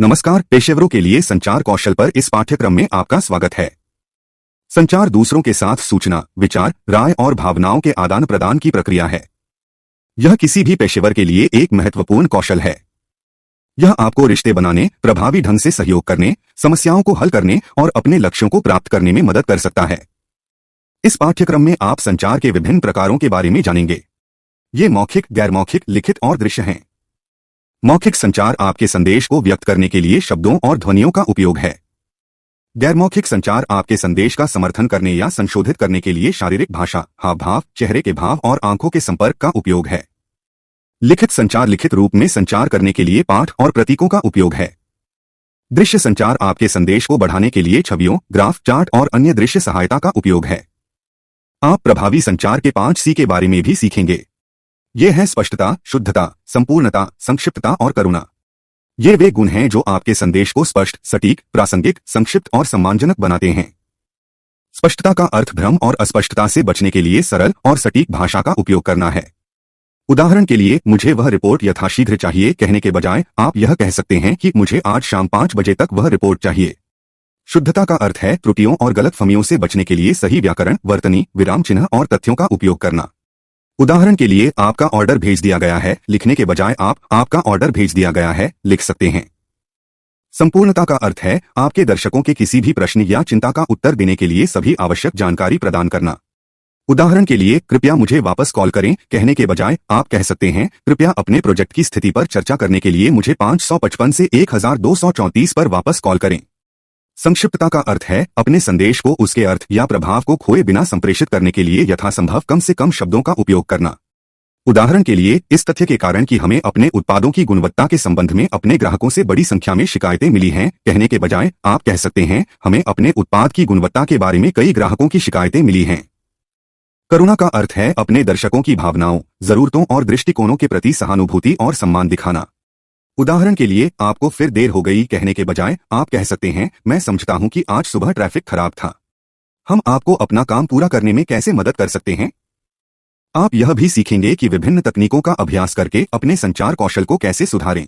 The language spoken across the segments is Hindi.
नमस्कार, पेशेवरों के लिए संचार कौशल पर इस पाठ्यक्रम में आपका स्वागत है। संचार दूसरों के साथ सूचना, विचार, राय और भावनाओं के आदान प्रदान की प्रक्रिया है। यह किसी भी पेशेवर के लिए एक महत्वपूर्ण कौशल है। यह आपको रिश्ते बनाने, प्रभावी ढंग से सहयोग करने, समस्याओं को हल करने और अपने लक्ष्यों को प्राप्त करने में मदद कर सकता है। इस पाठ्यक्रम में आप संचार के विभिन्न प्रकारों के बारे में जानेंगे। ये मौखिक, गैर-मौखिक, लिखित और दृश्य हैं। मौखिक संचार आपके संदेश को व्यक्त करने के लिए शब्दों और ध्वनियों का उपयोग है। गैर-मौखिक संचार आपके संदेश का समर्थन करने या संशोधित करने के लिए शारीरिक भाषा, हाव-भाव, चेहरे के भाव और आंखों के संपर्क का उपयोग है। लिखित संचार लिखित रूप में संचार करने के लिए पाठ और प्रतीकों का उपयोग है। दृश्य संचार आपके संदेश को बढ़ाने के लिए छवियों, ग्राफ, चार्ट और अन्य दृश्य सहायता का उपयोग है। आप प्रभावी संचार के 5 सी के बारे में भी सीखेंगे। ये हैं स्पष्टता, शुद्धता, संपूर्णता, संक्षिप्तता और करुणा। ये वे गुण हैं जो आपके संदेश को स्पष्ट, सटीक, प्रासंगिक, संक्षिप्त और सम्मानजनक बनाते हैं। स्पष्टता का अर्थ भ्रम और अस्पष्टता से बचने के लिए सरल और सटीक भाषा का उपयोग करना है। उदाहरण के लिए, मुझे वह रिपोर्ट यथाशीघ्र चाहिए कहने के बजाय आप यह कह सकते हैं कि मुझे आज शाम 5 बजे तक वह रिपोर्ट चाहिए। शुद्धता का अर्थ है त्रुटियों और गलतफहमियों से बचने के लिए सही व्याकरण, वर्तनी, विराम चिन्ह और तथ्यों का उपयोग करना। उदाहरण के लिए, आपका ऑर्डर भेज दिया गया है लिखने के बजाय आप आपका ऑर्डर भेज दिया गया है लिख सकते हैं। संपूर्णता का अर्थ है आपके दर्शकों के किसी भी प्रश्न या चिंता का उत्तर देने के लिए सभी आवश्यक जानकारी प्रदान करना। उदाहरण के लिए, कृपया मुझे वापस कॉल करें कहने के बजाय आप कह सकते हैं, कृपया अपने प्रोजेक्ट की स्थिति पर चर्चा करने के लिए मुझे 555 से 1234 पर वापस कॉल करें। संक्षिप्तता का अर्थ है अपने संदेश को उसके अर्थ या प्रभाव को खोए बिना संप्रेषित करने के लिए यथासंभव कम से कम शब्दों का उपयोग करना। उदाहरण के लिए, इस तथ्य के कारण कि हमें अपने उत्पादों की गुणवत्ता के संबंध में अपने ग्राहकों से बड़ी संख्या में शिकायतें मिली हैं कहने के बजाय आप कह सकते हैं, हमें अपने उत्पाद की गुणवत्ता के बारे में कई ग्राहकों की शिकायतें मिली हैं। करुणा का अर्थ है अपने दर्शकों की भावनाओं, जरूरतों और दृष्टिकोणों के प्रति सहानुभूति और सम्मान दिखाना। उदाहरण के लिए, आपको फिर देर हो गई कहने के बजाय आप कह सकते हैं, मैं समझता हूं कि आज सुबह ट्रैफिक खराब था। हम आपको अपना काम पूरा करने में कैसे मदद कर सकते हैं? आप यह भी सीखेंगे कि विभिन्न तकनीकों का अभ्यास करके अपने संचार कौशल को कैसे सुधारें।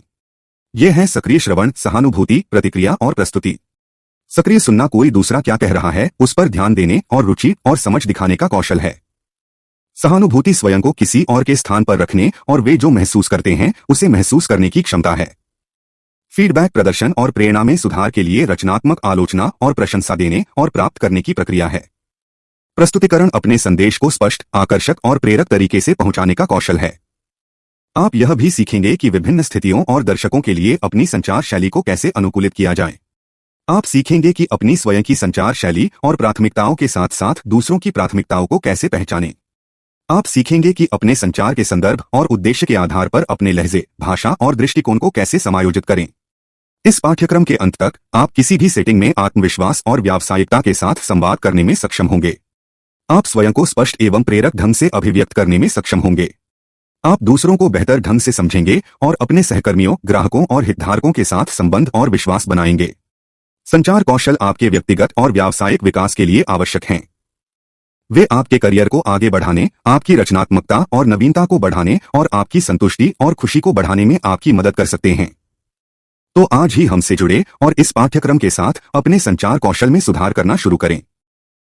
ये हैं सक्रिय श्रवण, सहानुभूति, प्रतिक्रिया और प्रस्तुति। सक्रिय सुनना कोई दूसरा क्या कह रहा है उस पर ध्यान देने और रुचि और समझ दिखाने का कौशल है। सहानुभूति स्वयं को किसी और के स्थान पर रखने और वे जो महसूस करते हैं उसे महसूस करने की क्षमता है। फीडबैक प्रदर्शन और प्रेरणा में सुधार के लिए रचनात्मक आलोचना और प्रशंसा देने और प्राप्त करने की प्रक्रिया है। प्रस्तुतिकरण अपने संदेश को स्पष्ट, आकर्षक और प्रेरक तरीके से पहुंचाने का कौशल है। आप यह भी सीखेंगे कि विभिन्न स्थितियों और दर्शकों के लिए अपनी संचार शैली को कैसे अनुकूलित किया जाए। आप सीखेंगे कि अपनी स्वयं की संचार शैली और प्राथमिकताओं के साथ साथ दूसरों की प्राथमिकताओं को कैसे पहचानें। आप सीखेंगे कि अपने संचार के संदर्भ और उद्देश्य के आधार पर अपने लहजे, भाषा और दृष्टिकोण को कैसे समायोजित करें। इस पाठ्यक्रम के अंत तक आप किसी भी सेटिंग में आत्मविश्वास और व्यावसायिकता के साथ संवाद करने में सक्षम होंगे। आप स्वयं को स्पष्ट एवं प्रेरक ढंग से अभिव्यक्त करने में सक्षम होंगे। आप दूसरों को बेहतर ढंग से समझेंगे और अपने सहकर्मियों, ग्राहकों और हितधारकों के साथ संबंध और विश्वास बनाएंगे। संचार कौशल आपके व्यक्तिगत और व्यावसायिक विकास के लिए आवश्यक हैं। वे आपके करियर को आगे बढ़ाने, आपकी रचनात्मकता और नवीनता को बढ़ाने और आपकी संतुष्टि और खुशी को बढ़ाने में आपकी मदद कर सकते हैं। तो आज ही हमसे जुड़े और इस पाठ्यक्रम के साथ अपने संचार कौशल में सुधार करना शुरू करें।